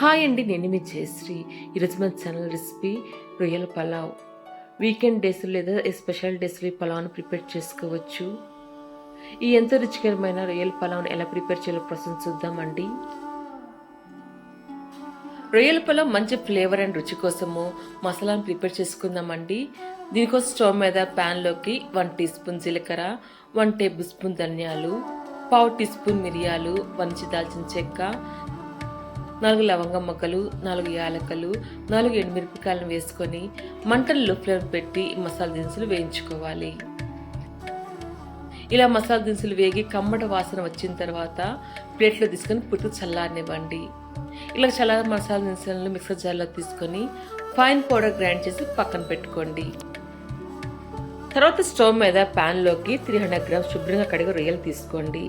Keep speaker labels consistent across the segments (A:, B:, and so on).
A: Hi అండి, నేను మీ జయశ్రీ. ఈరోజు మన ఛానల్ రెసిపీ రొయ్యల పలావ్. వీకెండ్ డేస్ లేదా స్పెషల్ డేస్లో ఈ పలావ్ను ప్రిపేర్ చేసుకోవచ్చు. ఈ ఎంతో రుచికరమైన రొయ్యల పలావ్ను ఎలా ప్రిపేర్ చేయాలో ప్రాసెస్ చూద్దామండి. రొయ్యల పలావ్ మంచి ఫ్లేవర్ అండ్ రుచి కోసము మసాలాను ప్రిపేర్ చేసుకుందామండి. దీనికోసం స్టవ్ మీద ప్యాన్లోకి 1 టీ స్పూన్ జీలకర్ర, 1 టేబుల్ స్పూన్ ధనియాలు, 1/2 టీ స్పూన్ మిరియాలు, 1 దాల్చిన చెక్క, 4 లవంగం మొగ్గలు, 4 యాలకులు, 4 ఎండుమిరపకాయలను వేసుకొని మంటలు లో ఫ్లేమ్ పెట్టి మసాలా దినుసులు వేయించుకోవాలి. ఇలా మసాలా దినుసులు వేగి కమ్మట వాసన వచ్చిన తర్వాత ప్లేట్లో తీసుకొని పూర్తిగా చల్లారనివ్వండి. ఇలా చల్లారి మసాలా దినుసులను మిక్సర్ జార్లో తీసుకొని ఫైన్ పౌడర్ గ్రైండ్ చేసి పక్కన పెట్టుకోండి. తర్వాత స్టవ్ మీద ప్యాన్లోకి 300 గ్రామ్స్ శుభ్రంగా కడిగి రొయ్యలు తీసుకోండి.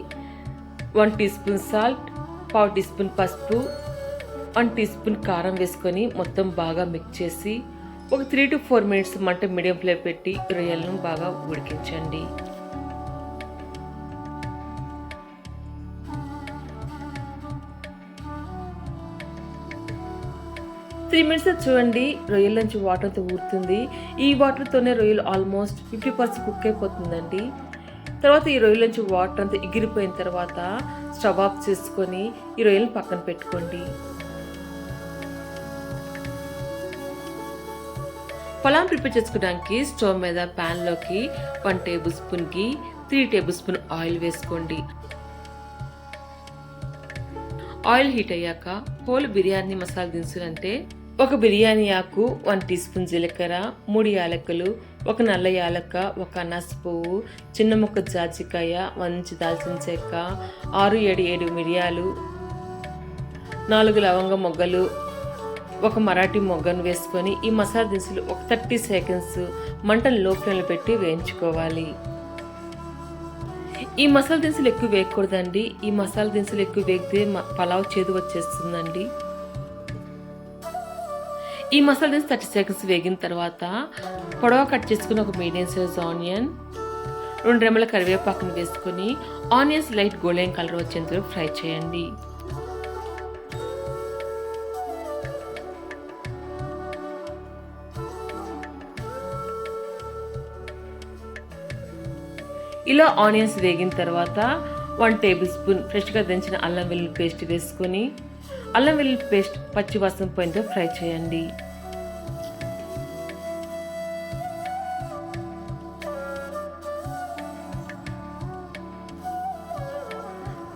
A: 1 teaspoon salt, 1/2 teaspoon పసుపు, 1 టీ స్పూన్ కారం వేసుకొని మొత్తం బాగా మిక్స్ చేసి ఒక 3 to 4 మినిట్స్ మంట మీడియం ఫ్లేమ్ పెట్టి రొయ్యలను బాగా ఉడికించండి. త్రీ మినిట్స్ చూడండి, రొయ్యల నుంచి వాటర్తో ఊరుతుంది. ఈ వాటర్తోనే రొయ్యలు ఆల్మోస్ట్ 50% కుక్ అయిపోతుందండి. తర్వాత ఈ రొయ్యల నుంచి వాటర్ అంతా ఎగిరిపోయిన తర్వాత స్టవ్ ఆఫ్ చేసుకొని ఈ రొయ్యలను పక్కన పెట్టుకోండి. పలావ్ ప్రిపేర్ చేసుకోవడానికి స్టవ్ మీద ప్యాన్లోకి 1 టేబుల్ స్పూన్ ఘీ, 3 టేబుల్ స్పూన్ ఆయిల్ వేసుకోండి. ఆయిల్ హీట్ అయ్యాక హోల్ బిర్యానీ మసాలా దినుసులు అంటే ఒక బిర్యానీ ఆకు, 1 టీ స్పూన్ జీలకర్ర, 3 యాలకులు, 1 నల్ల యాలక్క, 1 అనాస పువ్వు, చిన్న ముక్క జాజికాయ, 1 దాల్చిన చెక్క, 6-7 మిరియాలు, 4 లవంగ మొగ్గలు, 1 మరాఠీ మొగ్గను వేసుకొని ఈ మసాలా దినుసులు ఒక 30 సెకండ్స్ మంటను లో ఫ్లేమ్లో పెట్టి వేయించుకోవాలి. ఈ మసాలా దినుసులు ఎక్కువ వేయకూడదండి. ఈ మసాలా దినుసులు ఎక్కువ వేగితే పలావ్ చేదు వచ్చేస్తుందండి. ఈ మసాలా దినుసులు 30 సెకండ్స్ వేగిన తర్వాత పొడవ కట్ చేసుకుని ఒక మీడియం సైజ్ ఆనియన్, 2 రెమ్మల కరివేపాకును వేసుకొని ఆనియన్స్ లైట్ గోల్డెన్ కలర్ వచ్చేంత వరకు ఫ్రై చేయండి. ఇలా ఆనియన్స్ వేగిన తర్వాత 1 టేబుల్ స్పూన్ ఫ్రెష్గా దంచిన అల్లం వెల్లుల్లి పేస్ట్ వేసుకొని అల్లం వెల్లుల్లి పేస్ట్ పచ్చి వాసన పోయినంత ఫ్రై చేయండి.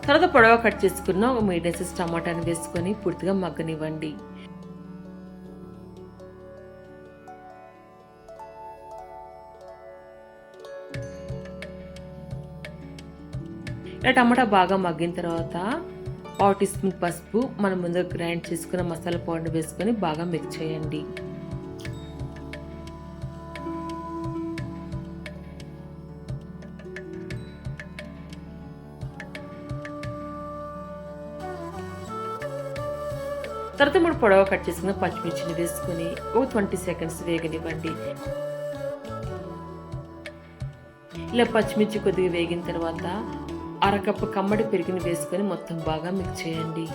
A: తర్వాత పొడవ కట్ చేసుకున్న ఒక మీడియం సైజ్ టమాటాని వేసుకొని పూర్తిగా మగ్గనివ్వండి. ఇలా టమాటా బాగా మగ్గిన తర్వాత 1/2 టీ స్పూన్ పసుపు, మనం ముందుగా గ్రైండ్ చేసుకున్న మసాలా పౌడర్ వేసుకొని బాగా మిక్స్ చేయండి. తర్వాత 3 పొడవ కట్ చేసుకున్న పచ్చిమిర్చిని వేసుకొని ఒక 20 సెకండ్స్ వేగనివ్వండి. ఇలా పచ్చిమిర్చి కొద్దిగా వేగిన తర్వాత 1/2 కప్పు కమ్మడి పెరుగుని వేసుకొని మొత్తం బాగా మిక్స్ చేయండి.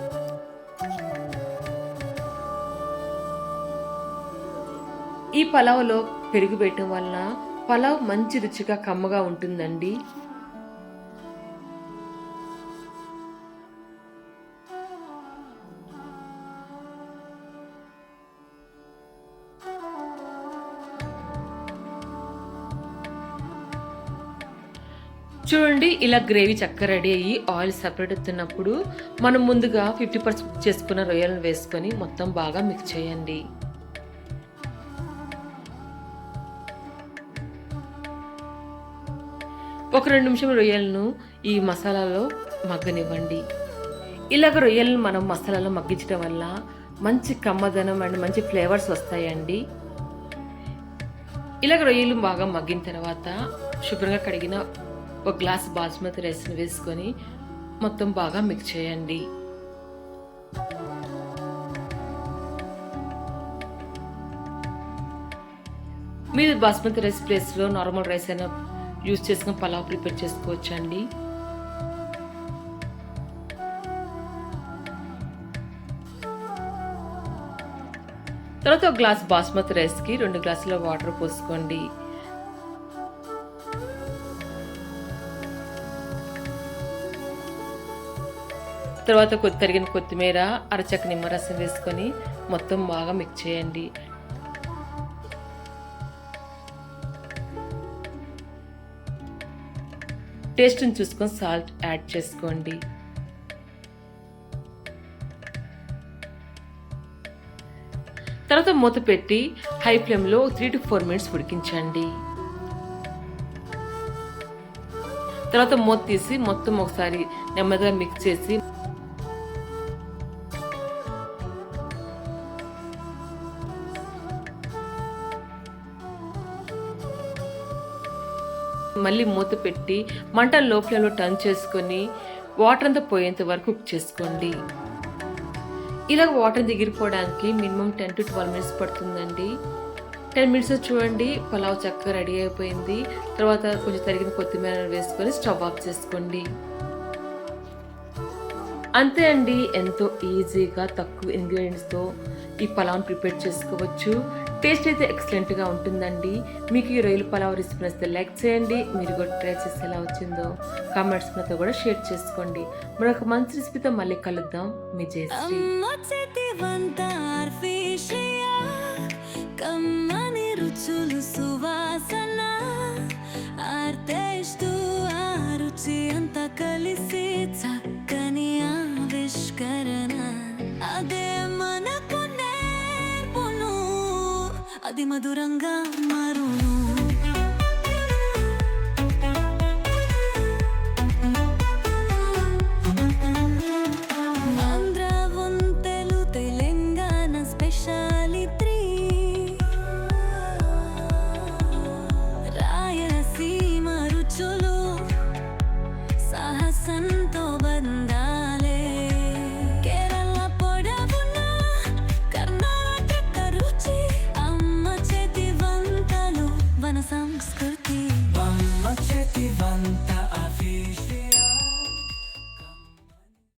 A: ఈ పలావ్లో పెరుగు వేయటం వలన పలావ్ మంచి రుచిగా కమ్మగా ఉంటుందండి. చూడండి, ఇలా గ్రేవీ చక్కగా రెడీ అయ్యి ఆయిల్ సపరేట్ అవుతున్నప్పుడు మనం ముందుగా 50% చేసుకున్న రొయ్యలను వేసుకొని మొత్తం బాగా మిక్స్ చేయండి. ఒక 2 నిమిషాలు రొయ్యలను ఈ మసాలాలో మగ్గనివ్వండి. ఇలాగ రొయ్యలను మనం మసాలాలో మగ్గించడం వల్ల మంచి కమ్మదనం అండ్ మంచి ఫ్లేవర్స్ వస్తాయండి. ఇలాగ రొయ్యలు బాగా మగ్గిన తర్వాత శుభ్రంగా కడిగిన ఒక గ్లాస్ బాస్మతి రైస్ని వేసుకొని మొత్తం బాగా మిక్స్ చేయండి. మీరు బాస్మతి రైస్ ప్లేస్లో నార్మల్ రైస్ అయినా యూజ్ చేసుకుని పలావ్ ప్రిపేర్ చేసుకోవచ్చండి. తర్వాత ఒక గ్లాస్ బాస్మతి రైస్కి 2 గ్లాసుల వాటర్ పోసుకోండి. తర్వాత తరిగిన కొత్తిమీర, అరచక్క నిమ్మరసం వేసుకొని మొత్తం బాగా మిక్స్ చేయండి. టేస్ట్ని చూసుకొని సాల్ట్ యాడ్ చేసుకోండి. తర్వాత మూత పెట్టి హై ఫ్లేమ్లో 3 to 4 minutes ఉడికించండి. తర్వాత మూత తీసి మొత్తం ఒకసారి నెమ్మదిగా మిక్స్ చేసి మళ్ళీ మూత పెట్టి మంట లో ఫ్లేమ్లో టర్న్ చేసుకొని వాటర్ అంతా పోయేంత వరకు కుక్ చేసుకోండి. ఇలా వాటర్ దిగిరిపోవడానికి మినిమం 10 to 12 minutes పడుతుందండి. 10 minutes చూడండి పలావ్ చక్కగా రెడీ అయిపోయింది. తర్వాత కొంచెం తరిగిన కొత్తిమీర వేసుకొని స్టవ్ ఆఫ్ చేసుకోండి. అంతే అండి, ఎంతో ఈజీగా తక్కువ ఇంగ్రీడియంట్స్తో ఈ పలావ్ని ప్రిపేర్ చేసుకోవచ్చు. టేస్ట్ అయితే ఎక్సలెంట్గా ఉంటుందండి. మీకు ఈ రొయ్యల పలావ్ రెసిపీ నచ్చితే లైక్ చేయండి. మీరు కూడా ట్రై చేసి ఎలా వచ్చిందో కామెంట్స్ నాతో కూడా షేర్ చేసుకోండి. మరొక మంచి రెసిపీతో మళ్ళీ కలుద్దాం. మీ జయశ్రీ.
B: కలిసి చక్కని ఆవిష్కరణ అదే మనకు నేర్పును, అది మధురంగా మారును. ఆంధ్ర వంటలు తెలంగాణ స్పెషాలిటీ, రాయలసీమ రుచులు సాహసంతో బంధాలే, కేరళ పొడవున కర్ణాటక రుచి, అమ్మ చేతి వంటలు వన సంస్కృతి.